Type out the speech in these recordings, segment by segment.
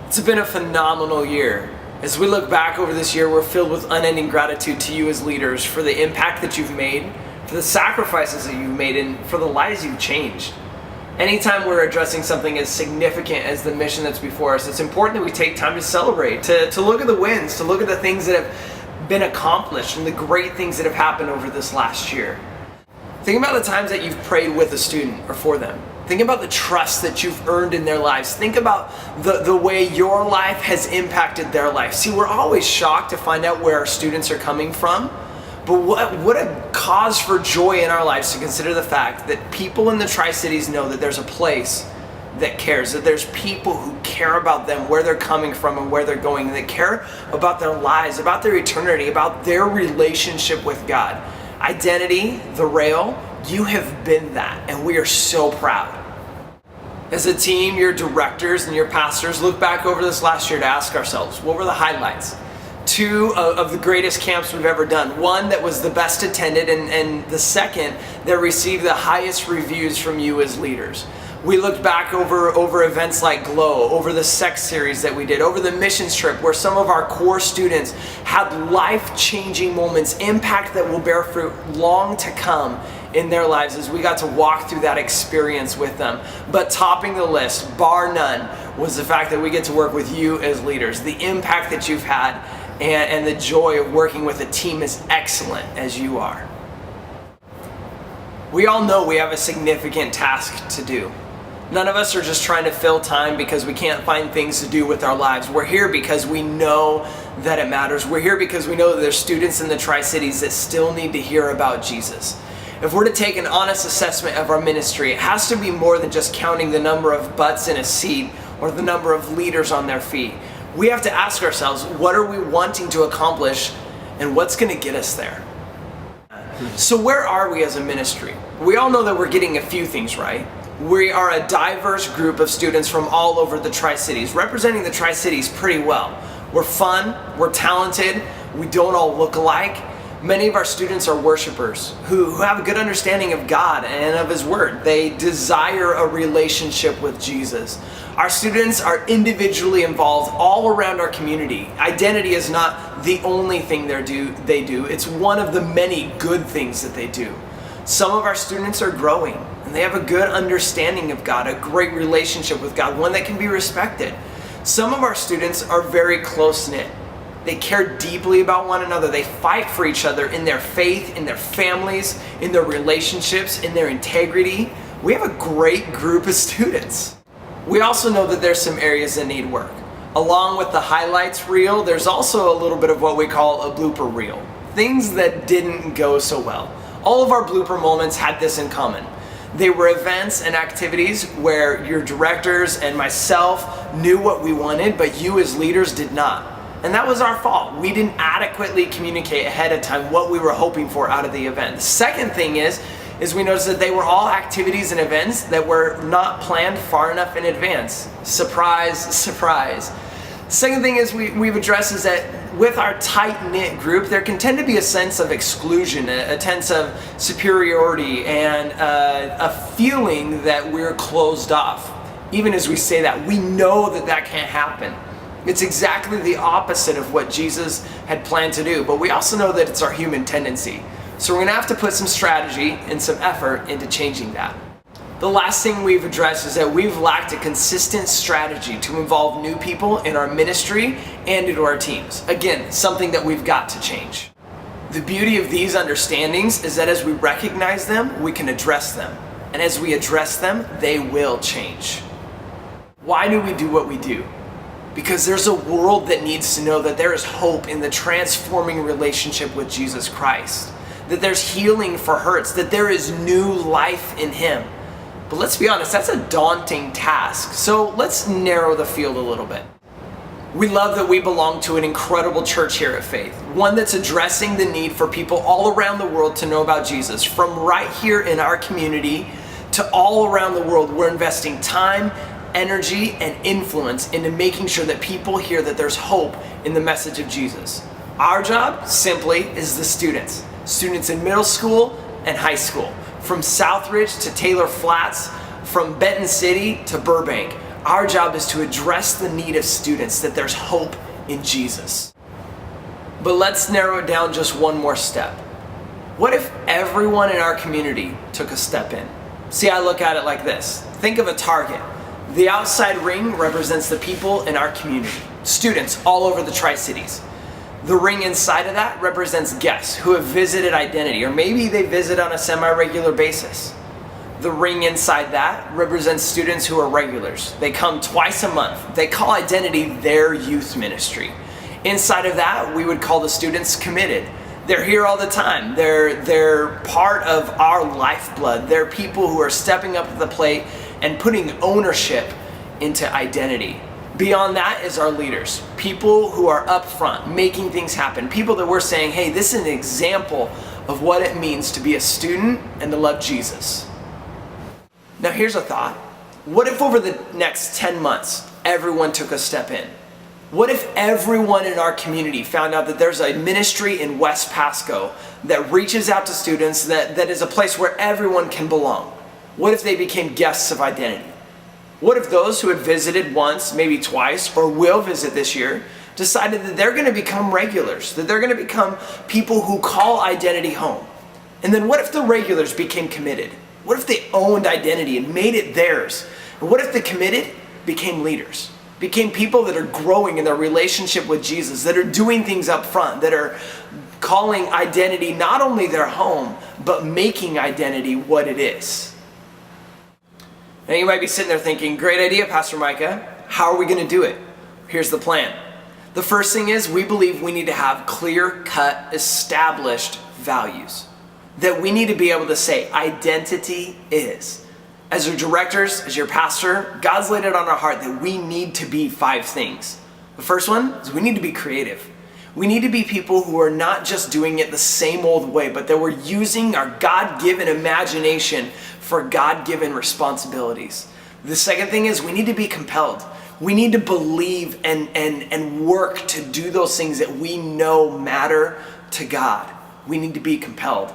It's been a phenomenal year. As we look back over this year, we're filled with unending gratitude to you as leaders for the impact that you've made, for the sacrifices that you've made, and for the lives you've changed. Anytime we're addressing something as significant as the mission that's before us, it's important that we take time to celebrate, to look at the wins, to look at the things that have been accomplished and the great things that have happened over this last year. Think about the times that you've prayed with a student or for them. Think about the trust that you've earned in their lives. Think about the way your life has impacted their life. See, we're always shocked to find out where our students are coming from, but what a cause for joy in our lives to consider the fact that people in the Tri-Cities know that there's a place that cares, that there's people who care about them, where they're coming from and where they're going, and they care about their lives, about their eternity, about their relationship with God. Identity, the Rail, you have been that, and we are so proud. As a team, your directors and your pastors look back over this last year to ask ourselves, what were the highlights? Two of the greatest camps we've ever done. One that was the best attended, and the second that received the highest reviews from you as leaders. We looked back over events like Glow, over the sex series that we did, over the missions trip where some of our core students had life-changing moments, impact that will bear fruit long to come in their lives as we got to walk through that experience with them. But topping the list, bar none, was the fact that we get to work with you as leaders. The impact that you've had and the joy of working with a team as excellent as you are. We all know we have a significant task to do. None of us are just trying to fill time because we can't find things to do with our lives. We're here because we know that it matters. We're here because we know that there's students in the Tri-Cities that still need to hear about Jesus. If we're to take an honest assessment of our ministry, it has to be more than just counting the number of butts in a seat or the number of leaders on their feet. We have to ask ourselves, what are we wanting to accomplish and what's going to get us there? So where are we as a ministry? We all know that we're getting a few things right. We are a diverse group of students from all over the Tri-Cities, representing the Tri-Cities pretty well. We're fun, we're talented, we don't all look alike. Many of our students are worshipers who have a good understanding of God and of His Word. They desire a relationship with Jesus. Our students are individually involved all around our community. Identity is not the only thing they do. It's one of the many good things that they do. Some of our students are growing and they have a good understanding of God, a great relationship with God, one that can be respected. Some of our students are very close-knit. They care deeply about one another. They fight for each other in their faith, in their families, in their relationships, in their integrity. We have a great group of students. We also know that there's some areas that need work. Along with the highlights reel, there's also a little bit of what we call a blooper reel. Things that didn't go so well. All of our blooper moments had this in common. They were events and activities where your directors and myself knew what we wanted, but you as leaders did not. And that was our fault. We didn't adequately communicate ahead of time what we were hoping for out of the event. The second thing is we noticed that they were all activities and events that were not planned far enough in advance. Surprise, surprise. Second thing we've addressed is that with our tight-knit group, there can tend to be a sense of exclusion, a sense of superiority, and a feeling that we're closed off. Even as we say that, we know that that can't happen. It's exactly the opposite of what Jesus had planned to do, but we also know that it's our human tendency. So we're going to have to put some strategy and some effort into changing that. The last thing we've addressed is that we've lacked a consistent strategy to involve new people in our ministry and into our teams. Again, something that we've got to change. The beauty of these understandings is that as we recognize them, we can address them. And as we address them, they will change. Why do we do what we do? Because there's a world that needs to know that there is hope in the transforming relationship with Jesus Christ. That there's healing for hurts, that there is new life in Him. But let's be honest, that's a daunting task. So let's narrow the field a little bit. We love that we belong to an incredible church here at Faith, one that's addressing the need for people all around the world to know about Jesus. From right here in our community to all around the world, we're investing time, energy, and influence into making sure that people hear that there's hope in the message of Jesus. Our job, simply, is the students. Students in middle school and high school. From Southridge to Taylor Flats, from Benton City to Burbank. Our job is to address the need of students, that there's hope in Jesus. But let's narrow it down just one more step. What if everyone in our community took a step in? See, I look at it like this. Think of a target. The outside ring represents the people in our community, students all over the Tri-Cities. The ring inside of that represents guests who have visited Identity, or maybe they visit on a semi-regular basis. The ring inside that represents students who are regulars. They come twice a month. They call Identity their youth ministry. Inside of that, we would call the students committed. They're here all the time. They're part of our lifeblood. They're people who are stepping up to the plate and putting ownership into Identity. Beyond that is our leaders, people who are up front, making things happen, people that we're saying, hey, this is an example of what it means to be a student and to love Jesus. Now here's a thought. What if over the next 10 months, everyone took a step in? What if everyone in our community found out that there's a ministry in West Pasco that reaches out to students, that is a place where everyone can belong? What if they became guests of Identity? What if those who had visited once, maybe twice, or will visit this year, decided that they're going to become regulars, that they're going to become people who call Identity home? And then what if the regulars became committed? What if they owned Identity and made it theirs? And what if the committed became leaders? Became people that are growing in their relationship with Jesus, that are doing things up front, that are calling Identity not only their home, but making Identity what it is. Now you might be sitting there thinking, great idea, Pastor Micah. How are we going to do it? Here's the plan. The first thing is we believe we need to have clear-cut, established values. That we need to be able to say, Identity is. As your directors, as your pastor, God's laid it on our heart that we need to be 5 things. The first one is we need to be creative. We need to be people who are not just doing it the same old way, but that we're using our God-given imagination for God-given responsibilities. The second thing is we need to be compelled. We need to believe and work to do those things that we know matter to God. We need to be compelled.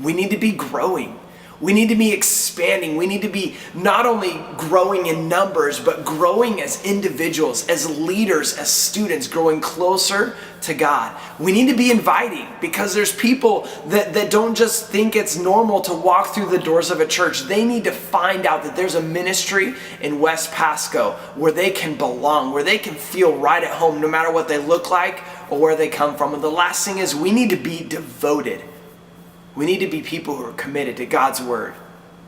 We need to be growing. We need to be expanding. We need to be not only growing in numbers, but growing as individuals, as leaders, as students, growing closer to God. We need to be inviting, because there's people that don't just think it's normal to walk through the doors of a church. They need to find out that there's a ministry in West Pasco where they can belong, where they can feel right at home no matter what they look like or where they come from. And the last thing is we need to be devoted. We need to be people who are committed to God's word,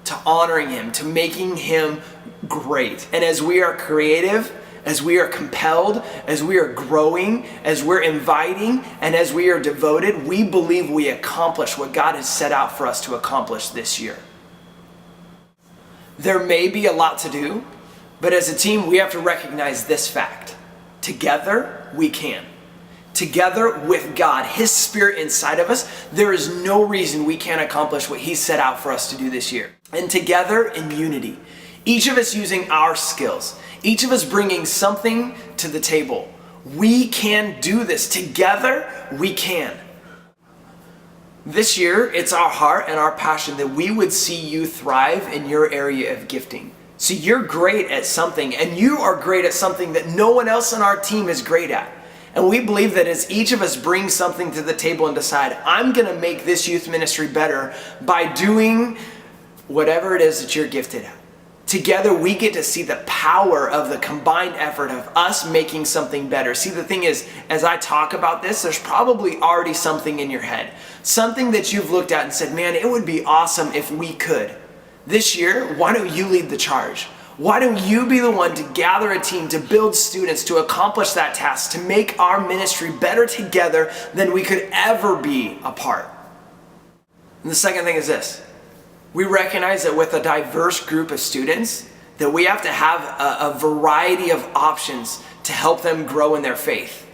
to honoring Him, to making Him great. And as we are creative, as we are compelled, as we are growing, as we're inviting, and as we are devoted, we believe we accomplish what God has set out for us to accomplish this year. There may be a lot to do, but as a team, we have to recognize this fact. Together, we can. Together with God, His Spirit inside of us, there is no reason we can't accomplish what He set out for us to do this year. And together in unity, each of us using our skills, each of us bringing something to the table, we can do this. Together, we can. This year, it's our heart and our passion that we would see you thrive in your area of gifting. See, you're great at something, and you are great at something that no one else on our team is great at. And we believe that as each of us brings something to the table and decide, I'm going to make this youth ministry better by doing whatever it is that you're gifted at. Together, we get to see the power of the combined effort of us making something better. See, the thing is, as I talk about this, there's probably already something in your head. Something that you've looked at and said, man, it would be awesome if we could. This year, why don't you lead the charge? Why don't you be the one to gather a team, to build students, to accomplish that task, to make our ministry better together than we could ever be apart? And the second thing is this. We recognize that with a diverse group of students, that we have to have a variety of options to help them grow in their faith.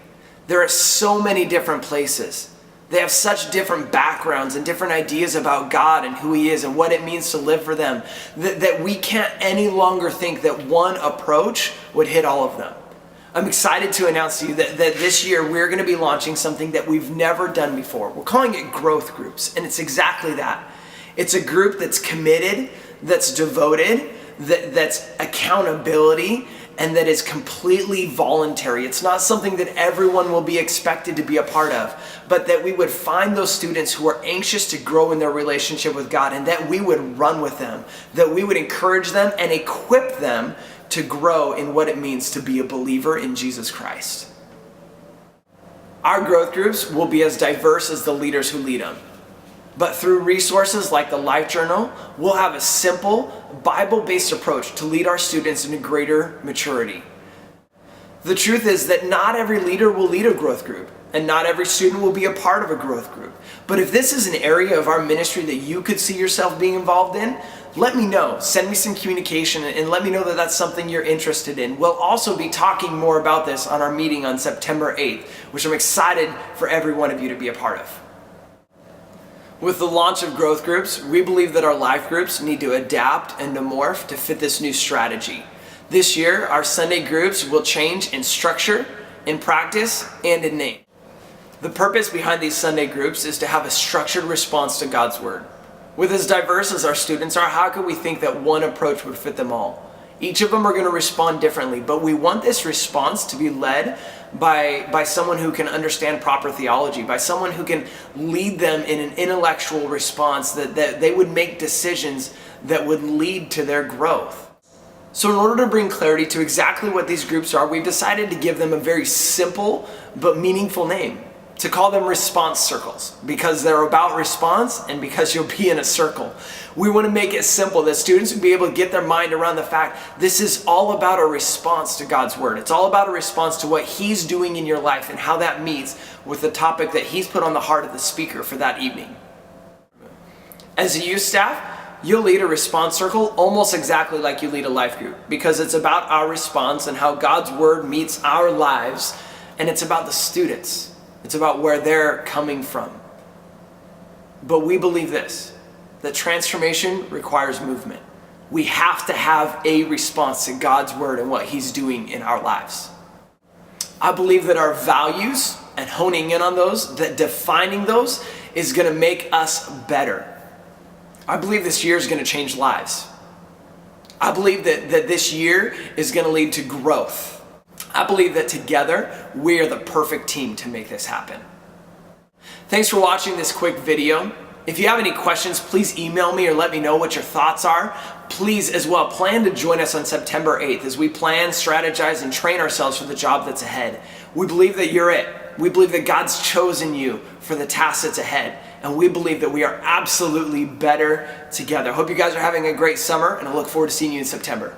There are so many different places. They have such different backgrounds and different ideas about God and who He is and what it means to live for them, that we can't any longer think that one approach would hit all of them. I'm excited to announce to you that this year we're going to be launching something that we've never done before. We're calling it growth groups, and it's exactly that. It's a group that's committed, that's devoted, that's accountability, and that is completely voluntary. It's not something that everyone will be expected to be a part of, but that we would find those students who are anxious to grow in their relationship with God, and that we would run with them, that we would encourage them and equip them to grow in what it means to be a believer in Jesus Christ. Our growth groups will be as diverse as the leaders who lead them. But through resources like the Life Journal, we'll have a simple, Bible-based approach to lead our students into greater maturity. The truth is that not every leader will lead a growth group, and not every student will be a part of a growth group. But if this is an area of our ministry that you could see yourself being involved in, let me know. Send me some communication and let me know that that's something you're interested in. We'll also be talking more about this on our meeting on September 8th, which I'm excited for every one of you to be a part of. With the launch of growth groups, we believe that our life groups need to adapt and to morph to fit this new strategy. This year, our Sunday groups will change in structure, in practice, and in name. The purpose behind these Sunday groups is to have a structured response to God's Word. With as diverse as our students are, how could we think that one approach would fit them all? Each of them are going to respond differently, but we want this response to be led by someone who can understand proper theology, by someone who can lead them in an intellectual response, that they would make decisions that would lead to their growth. So in order to bring clarity to exactly what these groups are, we've decided to give them a very simple but meaningful name. To call them response circles, because they're about response and because you'll be in a circle. We want to make it simple that students will be able to get their mind around the fact this is all about a response to God's Word. It's all about a response to what He's doing in your life and how that meets with the topic that He's put on the heart of the speaker for that evening. As a youth staff, you'll lead a response circle almost exactly like you lead a life group, because it's about our response and how God's Word meets our lives, and it's about the students. It's about where they're coming from. But we believe this, that transformation requires movement. We have to have a response to God's Word and what He's doing in our lives. I believe that our values and honing in on those, that defining those, is going to make us better. I believe this year is going to change lives. I believe that this year is going to lead to growth. I believe that together, we are the perfect team to make this happen. Thanks for watching this quick video. If you have any questions, please email me or let me know what your thoughts are. Please as well plan to join us on September 8th as we plan, strategize, and train ourselves for the job that's ahead. We believe that you're it. We believe that God's chosen you for the task that's ahead. And we believe that we are absolutely better together. Hope you guys are having a great summer, and I look forward to seeing you in September.